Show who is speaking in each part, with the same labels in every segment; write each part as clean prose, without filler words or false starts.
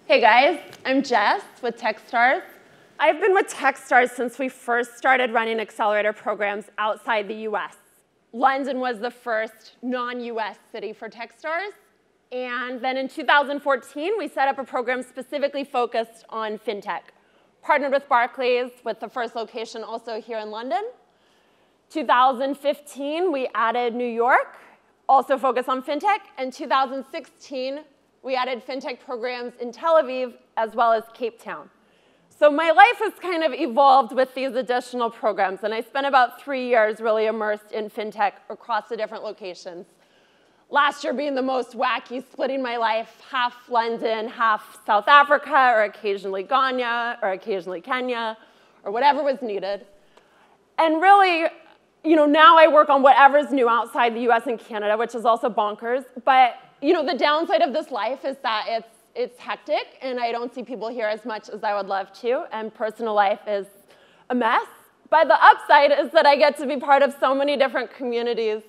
Speaker 1: Hey guys, I'm Jess with Techstars. I've been with Techstars since we first started running accelerator programs outside the US. London was the first non-US city for Techstars. And then in 2014, we set up a program specifically focused on fintech. Partnered with Barclays with the first location also here in London. 2015, we added New York, also focused on fintech. And 2016, we added fintech programs in Tel Aviv as well as Cape Town. So my life has kind of evolved with these additional programs, and I spent about 3 years really immersed in fintech across the different locations. Last year being the most wacky, splitting my life, half London, half South Africa, or occasionally Ghana, or occasionally Kenya, or whatever was needed. And really, now I work on whatever's new outside the US and Canada, which is also bonkers. But the downside of this life is that it's hectic, and I don't see people here as much as I would love to, and personal life is a mess. But the upside is that I get to be part of so many different communities,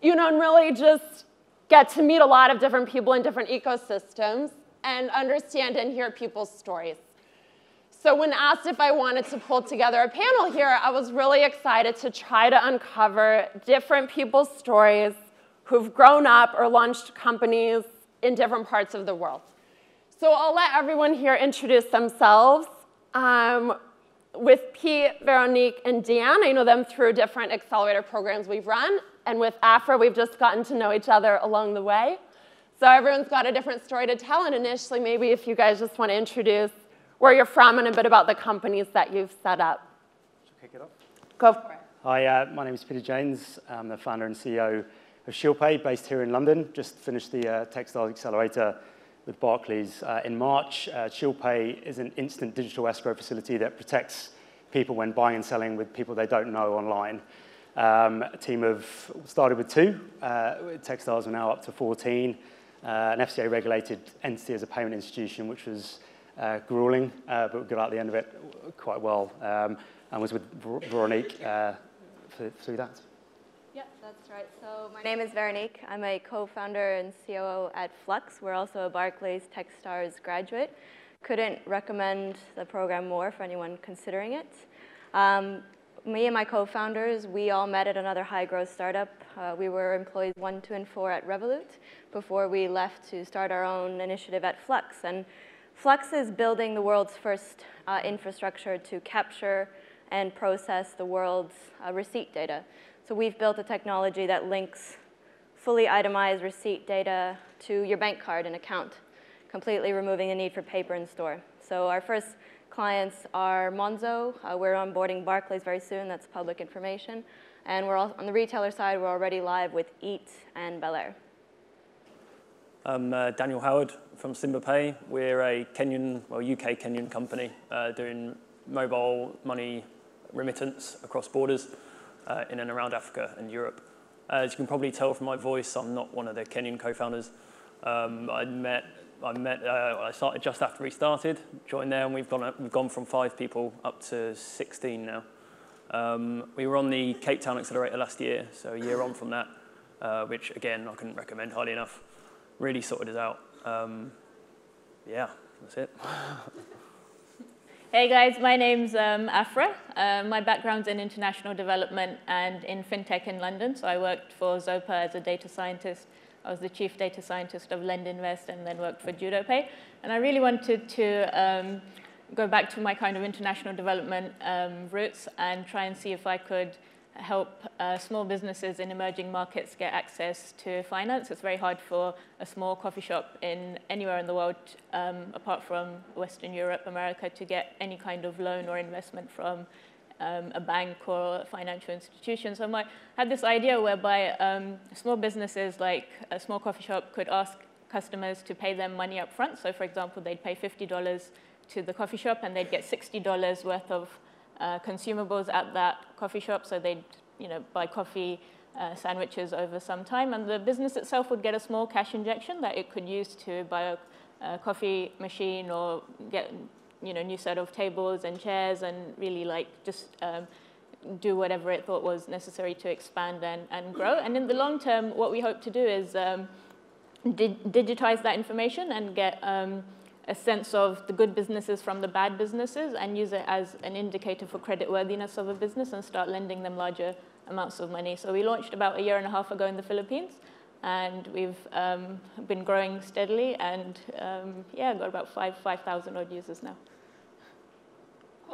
Speaker 1: and really just get to meet a lot of different people in different ecosystems and understand and hear people's stories. So when asked if I wanted to pull together a panel here, I was really excited to try to uncover different people's stories who've grown up or launched companies in different parts of the world. So I'll let everyone here introduce themselves. With Pete, Veronique, and Dan, I know them through different accelerator programs we've run. And with Afra, we've just gotten to know each other along the way. So everyone's got a different story to tell. And initially, maybe if you guys just want to introduce where you're from and a bit about the companies that you've set up.
Speaker 2: Should kick it off?
Speaker 1: Go for it.
Speaker 2: Hi, my name is Peter James. I'm the founder and CEO of ShieldPay, based here in London. Just finished the Techstars Accelerator with Barclays in March. ShieldPay is an instant digital escrow facility that protects people when buying and selling with people they don't know online. A team of, started with 2. With Techstars, we're now up to 14. An FCA-regulated entity as a payment institution, which was grueling, but we got out the end of it quite well, and was with Veronique through that.
Speaker 3: Yeah, that's right. So my name is Veronique. I'm a co-founder and COO at Flux. We're also a Barclays Techstars graduate. Couldn't recommend the program more for anyone considering it. Me and my co-founders, we all met at another high-growth startup. We were employees 1, 2, and 4 at Revolut before we left to start our own initiative at Flux. And Flux is building the world's first infrastructure to capture and process the world's receipt data. So we've built a technology that links fully itemized receipt data to your bank card and account, completely removing the need for paper in store. So our first clients are Monzo. We're onboarding Barclays very soon. That's public information. And we're all, on the retailer side, we're already live with Eat and Bel Air.
Speaker 4: I'm Daniel Howard from SimbaPay. We're a Kenyan, well, UK Kenyan company doing mobile money remittance across borders in and around Africa and Europe. As you can probably tell from my voice, I'm not one of the Kenyan co-founders. I started just after we started, joined there, and we've gone from 5 people up to 16 now. We were on the Cape Town Accelerator last year, so a year on from that, which again, I couldn't recommend highly enough. Really sorted us out. Yeah, that's it.
Speaker 5: Hey guys, my name's Afra. My background's in international development and in fintech in London. So I worked for Zopa as a data scientist. I was the chief data scientist of LendInvest and then worked for JudoPay. And I really wanted to go back to my kind of international development roots and try and see if I could help small businesses in emerging markets get access to finance. It's very hard for a small coffee shop in anywhere in the world, apart from Western Europe, America, to get any kind of loan or investment from a bank or a financial institution. So I had this idea whereby small businesses like a small coffee shop could ask customers to pay them money up front. So for example, they'd pay $50 to the coffee shop and they'd get $60 worth of consumables at that coffee shop, so they'd buy coffee, sandwiches over some time, and the business itself would get a small cash injection that it could use to buy a coffee machine or get new set of tables and chairs and really just do whatever it thought was necessary to expand and grow. And in the long term, what we hope to do is digitize that information and get a sense of the good businesses from the bad businesses and use it as an indicator for creditworthiness of a business and start lending them larger amounts of money. So we launched about 1.5 years ago in the Philippines, and we've been growing steadily, and yeah, got about 5,000 odd users now.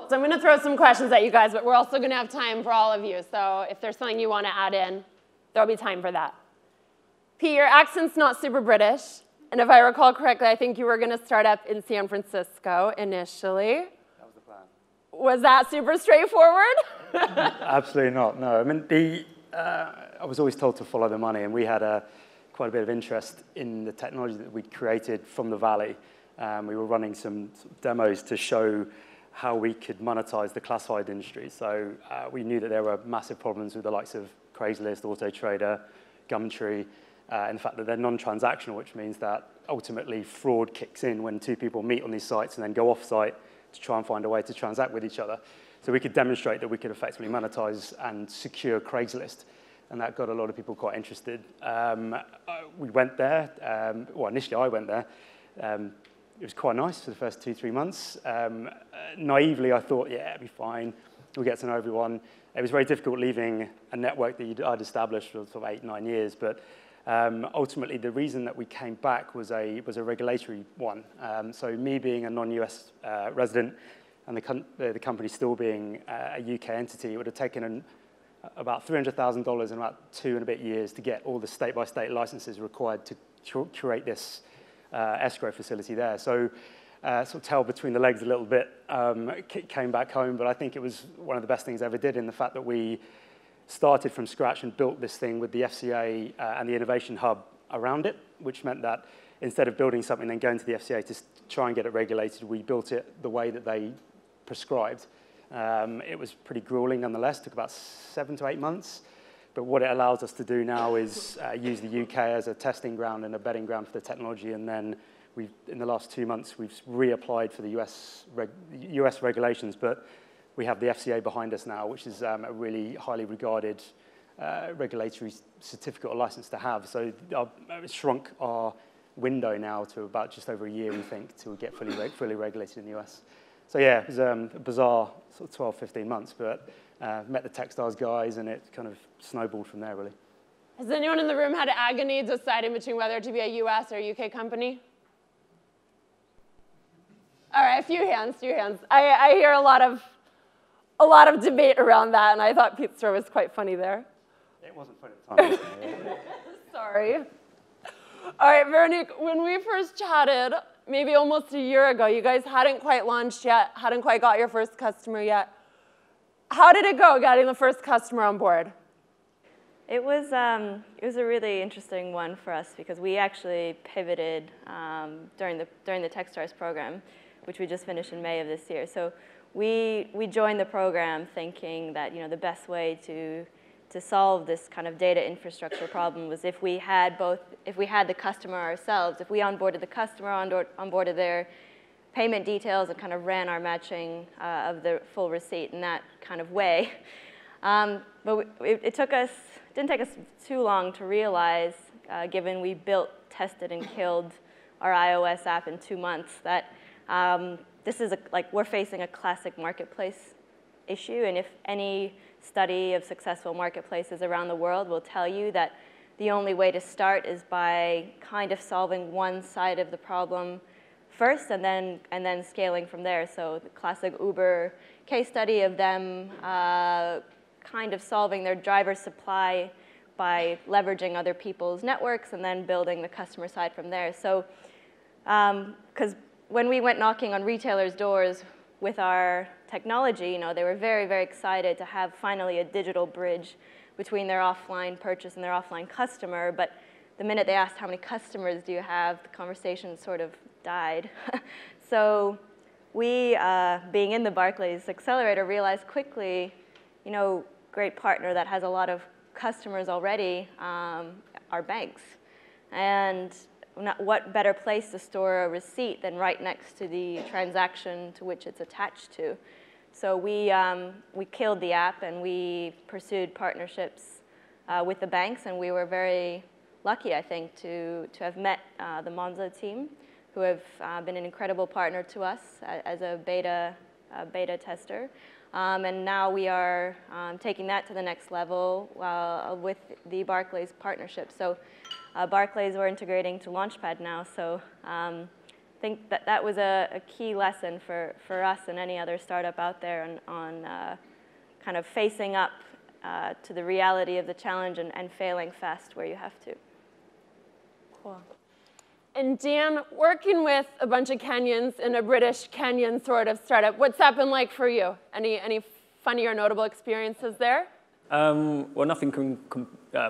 Speaker 1: So I'm going to throw some questions at you guys, but we're also going to have time for all of you. So if there's something you want to add in, there'll be time for that. Pete, your accent's not super British. And if I recall correctly, I think you were going to start up in San Francisco initially.
Speaker 2: That was the plan.
Speaker 1: Was that super straightforward?
Speaker 2: Absolutely not, no. I mean, I was always told to follow the money, and we had quite a bit of interest in the technology that we'd created from the Valley. We were running some demos to show how we could monetize the classified industry. So we knew that there were massive problems with the likes of Craigslist, Auto Trader, Gumtree, and the fact that they're non-transactional, which means that ultimately fraud kicks in when two people meet on these sites and then go off-site to try and find a way to transact with each other. So we could demonstrate that we could effectively monetize and secure Craigslist, and that got a lot of people quite interested. We went there. Well, initially I went there. It was quite nice for the first 2-3 months. Naively, I thought, yeah, it'll be fine. We'll get to know everyone. It was very difficult leaving a network that I'd established for sort of 8-9 years, but ultimately the reason that we came back was a regulatory one. So me being a non-US resident and the company still being a UK entity, it would have taken about $300,000 in about 2 and a bit years to get all the state-by-state licenses required to create this escrow facility there. So sort of tail between the legs a little bit, came back home, but I think it was one of the best things I ever did in the fact that we started from scratch and built this thing with the FCA and the Innovation Hub around it, which meant that instead of building something and then going to the FCA to try and get it regulated, we built it the way that they prescribed. It was pretty grueling nonetheless, took about 7 to 8 months. But what it allows us to do now is use the UK as a testing ground and a bedding ground for the technology. And then in the last 2 months, we've reapplied for the US regulations. But we have the FCA behind us now, which is a really highly regarded regulatory certificate or license to have. So it's shrunk our window now to about just over a year, we think, to get fully regulated in the US. So yeah, it was a bizarre sort of 12, 15 months, but met the Techstars guys, and it kind of snowballed from there, really.
Speaker 1: Has anyone in the room had agony deciding between whether to be a US or UK company? All right, a few hands. I hear a lot of debate around that, and I thought Pete's story was quite funny there.
Speaker 2: It wasn't funny at the time.
Speaker 1: Sorry. All right, Veronique, when we first chatted, maybe almost a year ago, you guys hadn't quite launched yet, hadn't quite got your first customer yet. How did it go getting the first customer on board?
Speaker 3: It was a really interesting one for us because we actually pivoted during the Techstars program, which we just finished in May of this year. So we joined the program thinking that the best way to solve this kind of data infrastructure problem was if we had the customer ourselves, if we onboarded the customer, onboarded their payment details, and kind of ran our matching of the full receipt in that kind of way. But it didn't take us too long to realize, given we built, tested, and killed our iOS app in 2 months, that this is we're facing a classic marketplace issue. And if any study of successful marketplaces around the world will tell you that the only way to start is by kind of solving one side of the problem first and then scaling from there. So the classic Uber case study of them kind of solving their driver supply by leveraging other people's networks and then building the customer side from there. So because when we went knocking on retailers' doors with our technology, they were very, very excited to have finally a digital bridge between their offline purchase and their offline customer. But the minute they asked how many customers do you have, the conversation sort of died. So we, being in the Barclays Accelerator, realized quickly, great partner that has a lot of customers already are banks. And what better place to store a receipt than right next to the transaction to which it's attached to? So we killed the app and we pursued partnerships with the banks, and we were very lucky, I think, to have met the Monzo team, who have been an incredible partner to us as a beta tester. And now we are taking that to the next level with the Barclays partnership. So Barclays, we're integrating to Launchpad now. So I think that was a key lesson for us and any other startup out there on kind of facing up to the reality of the challenge and failing fast where you have to.
Speaker 1: Cool. And Dan, working with a bunch of Kenyans in a British Kenyan sort of startup, what's that been like for you? Any funny or notable experiences there?
Speaker 4: Well, nothing can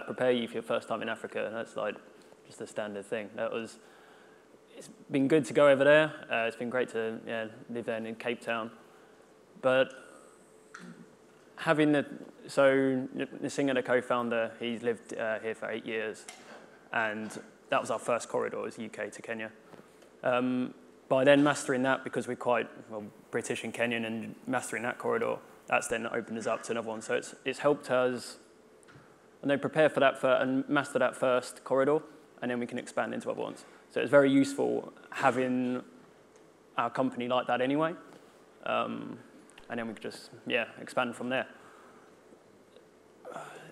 Speaker 4: prepare you for your first time in Africa. That's like just a standard thing. It's been good to go over there. It's been great to live there in Cape Town. But so Nsinga, the co-founder, he's lived here for 8 years. And that was our first corridor, was UK to Kenya. By then mastering that, because we're quite British and Kenyan, and mastering that corridor, that's then opened us up to another one. So it's helped us, prepare for that and master that first corridor, and then we can expand into other ones. So it's very useful having our company like that anyway, and then we could just expand from there.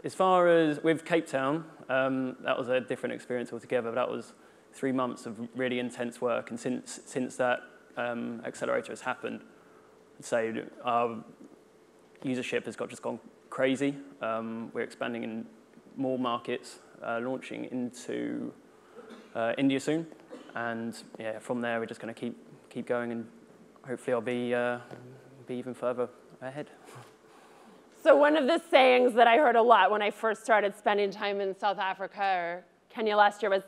Speaker 4: As far as with Cape Town, that was a different experience altogether. That was 3 months of really intense work, and since that accelerator has happened, I'd say our usership has just gone crazy. We're expanding in more markets, launching into India soon, and from there we're just going to keep going, and hopefully I'll be even further ahead.
Speaker 1: So one of the sayings that I heard a lot when I first started spending time in South Africa or Kenya last year was,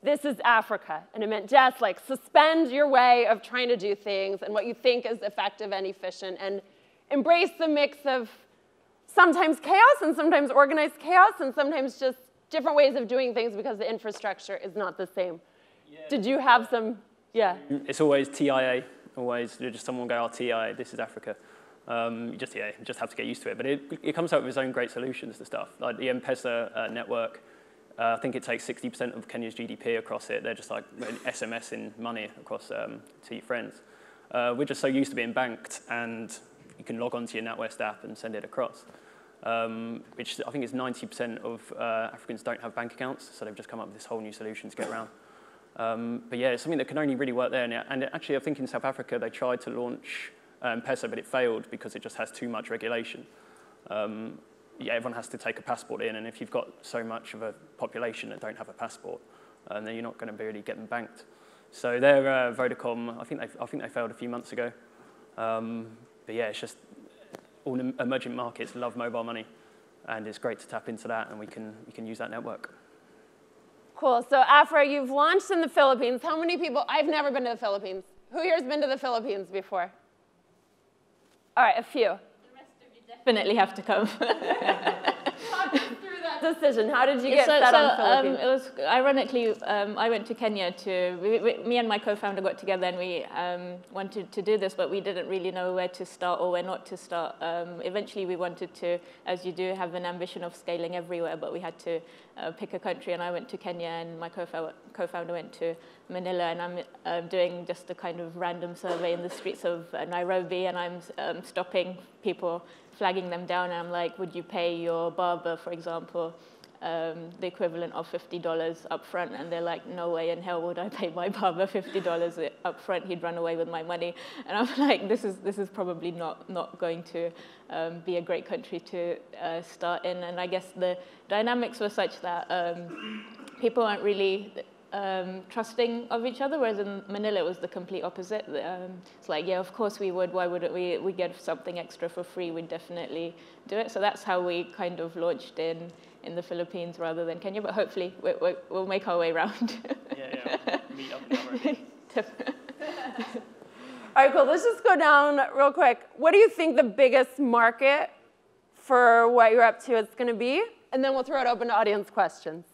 Speaker 1: "This is Africa." And it meant just like suspend your way of trying to do things and what you think is effective and efficient, and embrace the mix of sometimes chaos and sometimes organized chaos and sometimes just different ways of doing things because the infrastructure is not the same. Yeah. Did you have some,
Speaker 4: It's always TIA, always. Just someone go, TIA, this is Africa. You just have to get used to it. But it comes out with its own great solutions to stuff. Like the M-Pesa network, I think it takes 60% of Kenya's GDP across it. They're just like SMSing money across to your friends. We're just so used to being banked, and you can log onto your NatWest app and send it across, which I think is 90% of Africans don't have bank accounts, so they've just come up with this whole new solution to get around. But it's something that can only really work there. And actually, I think in South Africa, they tried to launch M-Pesa, but it failed because it just has too much regulation. Everyone has to take a passport in, and if you've got so much of a population that don't have a passport, then you're not going to be really getting banked. So they're Vodacom. I think they failed a few months ago. But it's just all the emerging markets love mobile money, and it's great to tap into that, and we can use that network.
Speaker 1: Cool. So Afra, you've launched in the Philippines. How many people? I've never been to the Philippines. Who here has been to the Philippines before? All right, a few.
Speaker 5: The rest of you definitely have to come.
Speaker 1: Talk us through that decision. How did you get set on Philippines?
Speaker 5: It was ironically, I went to Kenya me and my co-founder got together, and we wanted to do this, but we didn't really know where to start or where not to start. Eventually, we wanted to, as you do, have an ambition of scaling everywhere, but we had to pick a country, and I went to Kenya, and my co-founder went to Manila, and I'm doing just a kind of random survey in the streets of Nairobi, and I'm stopping people, flagging them down, and I'm like, would you pay your barber, for example, the equivalent of $50 up front? And they're like, no way in hell would I pay my barber $50 up front. He'd run away with my money. And I'm like, this is probably not going to be a great country to start in. And I guess the dynamics were such that people aren't really trusting of each other, whereas in Manila it was the complete opposite. It's like, yeah, of course we would. Why wouldn't we? We get something extra for free, we'd definitely do it. So that's how we kind of launched in the Philippines rather than Kenya, but hopefully we'll make our way around.
Speaker 4: Yeah. Meet up in
Speaker 1: All right, cool. Let's just go down real quick. What do you think the biggest market for what you're up to is going to be? And then we'll throw it open to audience questions.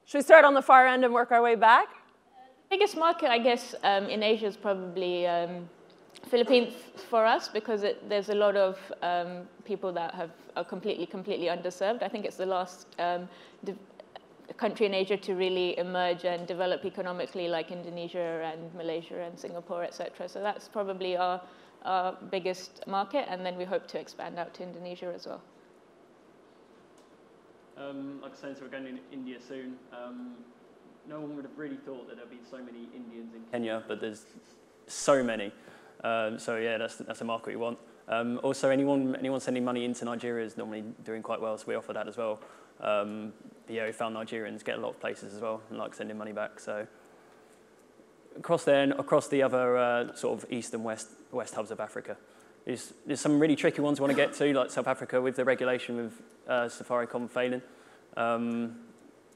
Speaker 1: Should we start on the far end and work our way back?
Speaker 5: The biggest market, I guess, in Asia is probably Philippines for us, because there's a lot of people that are completely underserved. I think it's the last country in Asia to really emerge and develop economically, like Indonesia and Malaysia and Singapore, et cetera. So that's probably our biggest market, and then we hope to expand out to Indonesia as well.
Speaker 4: Like I said, so we're going to India soon. No one would have really thought that there'd be so many Indians in Kenya, but there's so many. So yeah, that's a market we want. Also, anyone sending money into Nigeria is normally doing quite well, so we offer that as well. Yeah, we found Nigerians get a lot of places as well and like sending money back. So across there and across the other sort of east and west hubs of Africa. There's some really tricky ones we want to get to, like South Africa with the regulation with Safaricom failing.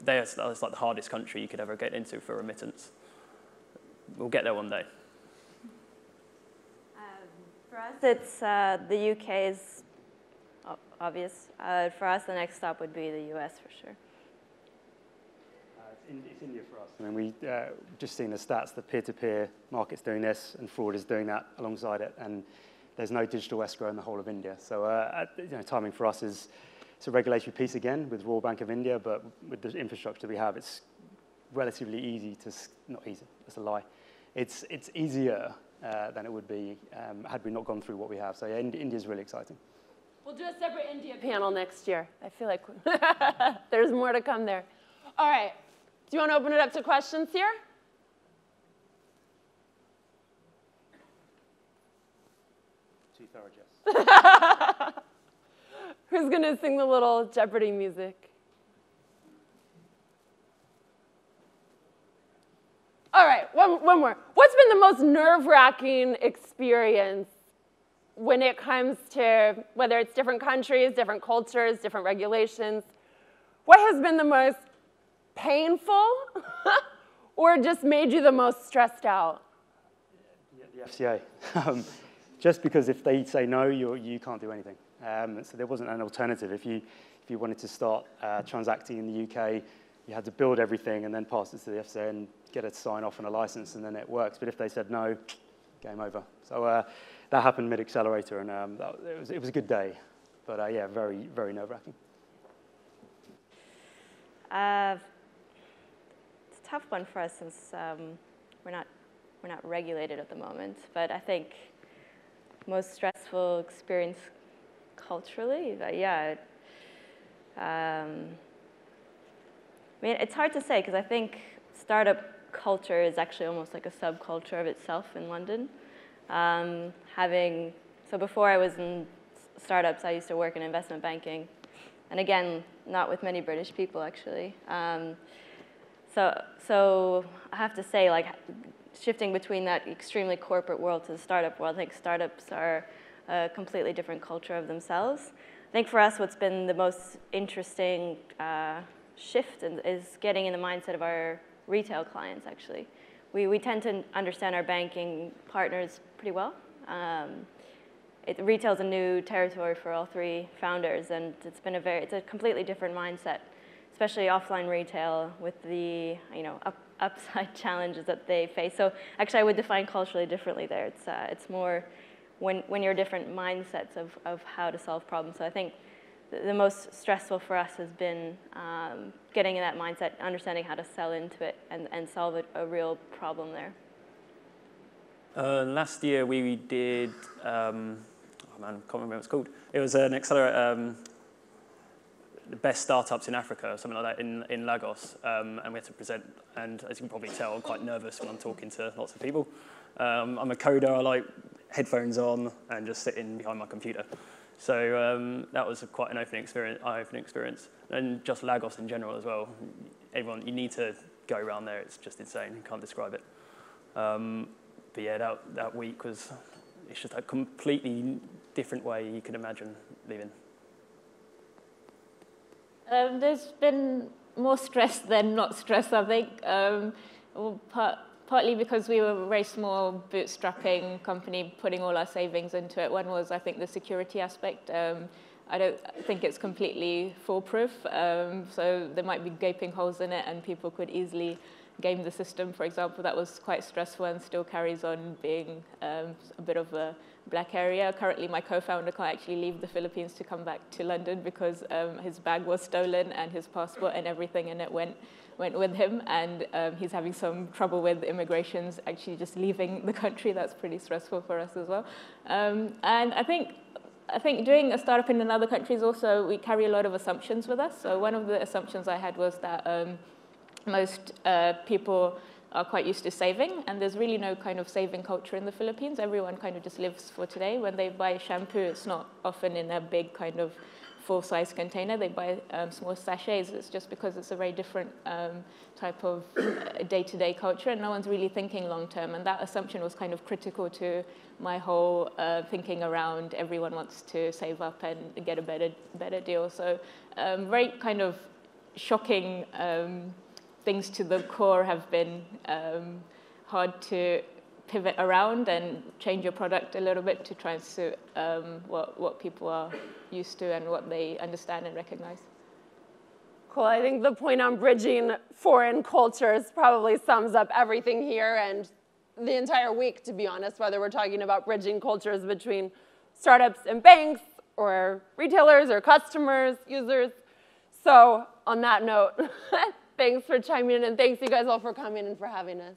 Speaker 4: That's like the hardest country you could ever get into for remittance. We'll get there one day.
Speaker 3: For us, it's the UK is obvious. For us, the next stop would be the US for sure.
Speaker 2: It's India for us. I mean, we just seen the stats, the peer-to-peer market's doing this and fraud is doing that alongside it. And there's no digital escrow in the whole of India. So timing for us is it's a regulatory piece again with Royal Bank of India, but with the infrastructure we have, it's relatively easy to, not easy, that's a lie. It's easier than it would be had we not gone through what we have. So yeah, India's really exciting.
Speaker 1: We'll do a separate India panel next year. I feel like there's more to come there. All right, do you want to open it up to questions here?
Speaker 2: Too thorough, Jess.
Speaker 1: Who's going to sing the little Jeopardy music? All right, one more. What's been the most nerve-wracking experience when it comes to whether it's different countries, different cultures, different regulations? What has been the most painful or just made you the most stressed out?
Speaker 2: The FCA. Just because if they say no, you can't do anything. So there wasn't an alternative. If you wanted to start transacting in the UK, you had to build everything and then pass it to the FCA and get a sign off and a license, and then it works. But if they said no, game over. So that happened mid-accelerator, and it was a good day. But yeah, very, very nerve-wracking.
Speaker 3: It's a tough one for us since we're not regulated at the moment. But I think most stressful experience culturally, yeah. I mean, it's hard to say because I think startup culture is actually almost like a subculture of itself in London. So before I was in startups, I used to work in investment banking, and again, not with many British people actually. So I have to say, like, shifting between that extremely corporate world to the startup world, I think startups are a completely different culture of themselves. I think for us, what's been the most interesting shift is getting in the mindset of our retail clients, actually. We tend to understand our banking partners pretty well. Retail is a new territory for all three founders, and it's a completely different mindset, especially offline retail with the upside challenges that they face. So actually, I would define culturally differently there. It's more when you're different mindsets of how to solve problems. So I think the most stressful for us has been getting in that mindset, understanding how to sell into it and solve a real problem there.
Speaker 4: Last year we did, oh man, I can't remember what it's called. It was an accelerator, the best startups in Africa, or something like that, in Lagos, and we had to present. And as you can probably tell, I'm quite nervous when I'm talking to lots of people. I'm a coder. I like headphones on and just sitting behind my computer. So that was quite an eye-opening experience, and just Lagos in general as well. Everyone, you need to go around there. It's just insane. You can't describe it. But yeah, that week it's just a completely different way you could imagine living.
Speaker 5: There's been more stress than not stress, I think. Partly because we were a very small bootstrapping company putting all our savings into it. One was, I think, the security aspect. I don't think it's completely foolproof. So there might be gaping holes in it and people could easily game the system, for example. That was quite stressful and still carries on being a bit of a black area. Currently, my co-founder can't actually leave the Philippines to come back to London because his bag was stolen and his passport and everything in it went with him, and he's having some trouble with immigrations actually just leaving the country. That's pretty stressful for us as well. And I think doing a startup in another country is also, we carry a lot of assumptions with us. So one of the assumptions I had was that most people are quite used to saving, and there's really no kind of saving culture in the Philippines. Everyone kind of just lives for today. When they buy shampoo, it's not often in a big kind of full-size container. They buy small sachets. It's just because it's a very different type of day-to-day culture, and no one's really thinking long-term. And that assumption was kind of critical to my whole thinking around everyone wants to save up and get a better deal. So very kind of shocking things to the core have been hard to pivot around and change your product a little bit to try and suit what people are used to and what they understand and recognize.
Speaker 1: Cool. I think the point on bridging foreign cultures probably sums up everything here and the entire week, to be honest, whether we're talking about bridging cultures between startups and banks or retailers or customers, users. So on that note, thanks for chiming in, and thanks you guys all for coming and for having us.